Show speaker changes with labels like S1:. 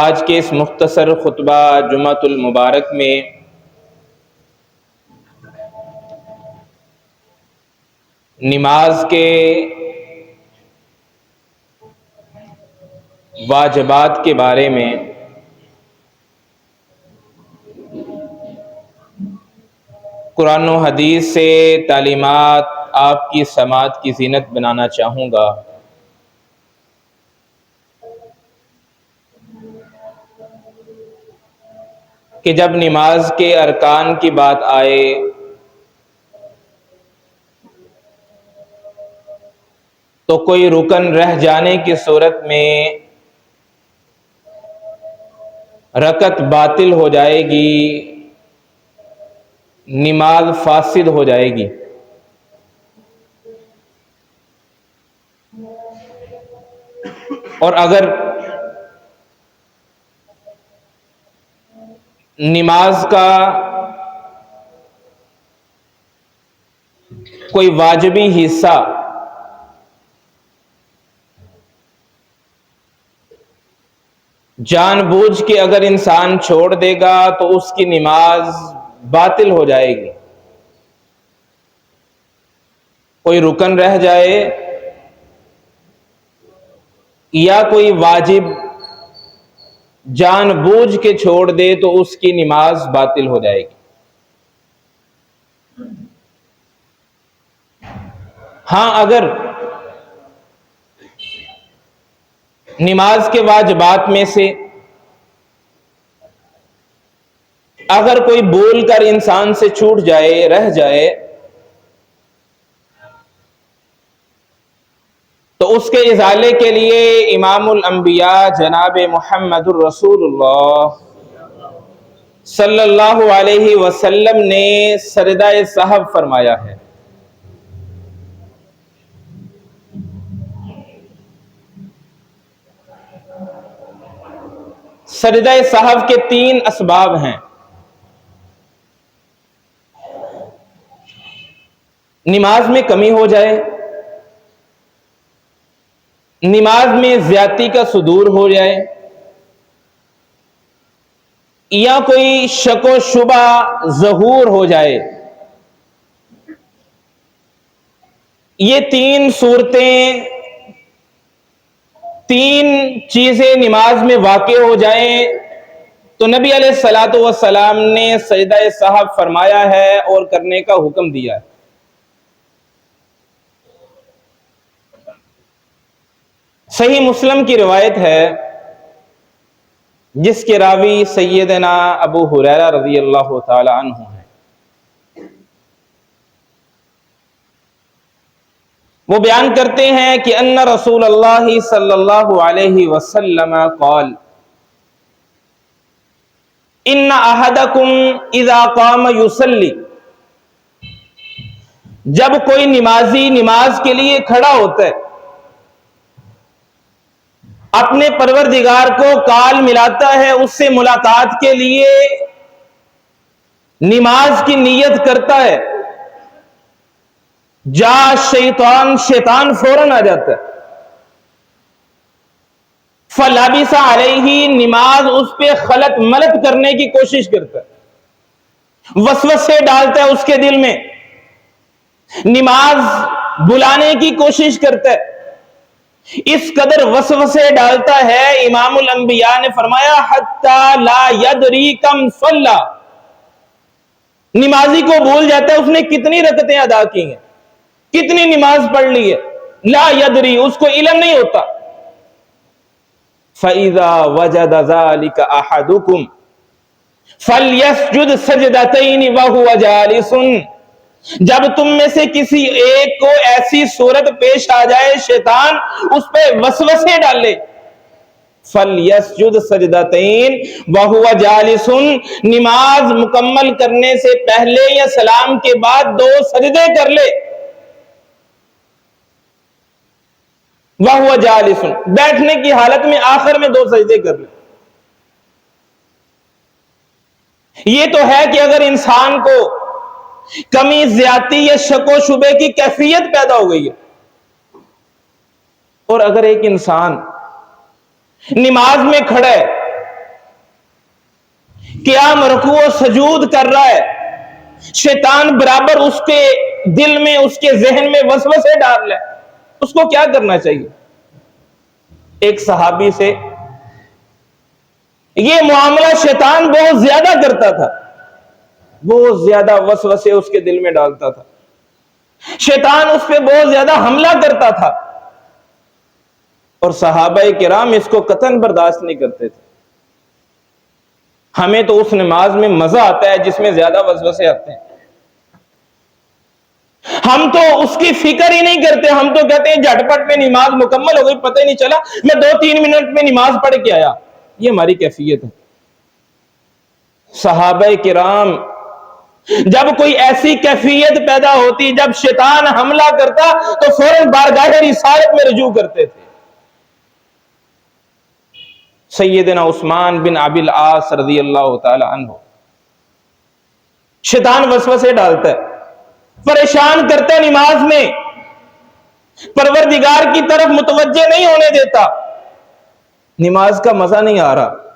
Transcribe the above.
S1: آج کے اس مختصر خطبہ جمعۃ المبارک میں نماز کے واجبات کے بارے میں قرآن و حدیث سے تعلیمات آپ کی سماعت کی زینت بنانا چاہوں گا۔ کہ جب نماز کے ارکان کی بات آئے تو کوئی رکن رہ جانے کی صورت میں رکعت باطل ہو جائے گی، نماز فاسد ہو جائے گی۔ اور اگر نماز کا کوئی واجبی حصہ جان بوجھ کے اگر انسان چھوڑ دے گا تو اس کی نماز باطل ہو جائے گی۔ کوئی رکن رہ جائے یا کوئی واجب جان بوجھ کے چھوڑ دے تو اس کی نماز باطل ہو جائے گی۔ ہاں، اگر نماز کے واجبات میں سے اگر کوئی بول کر انسان سے چھوٹ جائے، رہ جائے، تو اس کے ازالے کے لیے امام الانبیاء جناب محمد الرسول اللہ صلی اللہ علیہ وسلم نے سجدہ سہو فرمایا ہے۔ سجدہ سہو کے 3 اسباب ہیں۔ نماز میں کمی ہو جائے، نماز میں زیادتی کا صدور ہو جائے، یا کوئی شک و شبہ ظہور ہو جائے، یہ 3 صورتیں، 3 چیزیں نماز میں واقع ہو جائیں تو نبی علیہ الصلوۃ والسلام نے سجدہ سہو فرمایا ہے اور کرنے کا حکم دیا ہے۔ صحیح مسلم کی روایت ہے جس کے راوی سیدنا ابو ہریرہ رضی اللہ تعالی عنہ ہیں۔ وہ بیان کرتے ہیں کہ ان رسول اللہ صلی اللہ علیہ وسلم قال ان احدکم اذا قام یصلی، جب کوئی نمازی نماز کے لیے کھڑا ہوتا ہے، اپنے پروردگار کو کال ملاتا ہے، اس سے ملاقات کے لیے نماز کی نیت کرتا ہے، جا شیطان فوراً آ جاتا ہے، فلبس علیہ، نماز اس پہ خلط ملط کرنے کی کوشش کرتا ہے، وسوسے ڈالتا ہے اس کے دل میں، نماز بلانے کی کوشش کرتا ہے، اس قدر وسوسے ڈالتا ہے، امام الانبیاء نے فرمایا حتی لا یدری کم صلی، نمازی کو بھول جاتا ہے اس نے کتنی رکعتیں ادا کی ہیں، کتنی نماز پڑھ لی ہے، لا یدری، اس کو علم نہیں ہوتا۔ فَإِذَا وَجَدَ ذَلِكَ أَحَدُكُمْ فَلْيَسْجُدْ سَجْدَتَيْنِ وَهُوَ جَالِسٌ، جب تم میں سے کسی ایک کو ایسی صورت پیش آ جائے، شیطان اس پہ وسوسے ڈالے، فَلْيَسْجُدْ سَجْدَتَيْنِ وَهُوَ جَالِسٌ، نماز مکمل کرنے سے پہلے یا سلام کے بعد 2 سجدے کر لے، وَهُوَ جَالِسٌ، بیٹھنے کی حالت میں آخر میں 2 سجدے کر لے۔ یہ تو ہے کہ اگر انسان کو کمی زیادتی یا شک و شبے کی کیفیت پیدا ہو گئی ہے، اور اگر ایک انسان نماز میں کھڑا ہے قیام رکوع و سجود کر رہا ہے، شیطان برابر اس کے دل میں، اس کے ذہن میں وسوسے ڈال رہا ہے، اس کو کیا کرنا چاہیے؟ ایک صحابی سے یہ معاملہ شیطان بہت زیادہ کرتا تھا، بہت زیادہ وسوسے اس کے دل میں ڈالتا تھا، شیطان اس پہ بہت زیادہ حملہ کرتا تھا، اور صحابہ کرام اس کو قطعاً برداشت نہیں کرتے تھے۔ ہمیں تو اس نماز میں مزہ آتا ہے جس میں زیادہ وسوسے آتے ہیں، ہم تو اس کی فکر ہی نہیں کرتے، ہم تو کہتے ہیں جھٹپٹ میں نماز مکمل ہو گئی، پتہ ہی نہیں چلا میں 2-3 منٹ میں نماز پڑھ کے آیا۔ یہ ہماری کیفیت ہے۔ صحابہ کرام جب کوئی ایسی کیفیت پیدا ہوتی، جب شیطان حملہ کرتا تو فوراً بارگاہ رسالت میں رجوع کرتے تھے۔ سیدنا عثمان بن ابی العاص رضی اللہ تعالی عنہ، شیطان وسوسے ڈالتا ہے، پریشان کرتا ہے نماز میں، پروردگار کی طرف متوجہ نہیں ہونے دیتا، نماز کا مزہ نہیں آ رہا،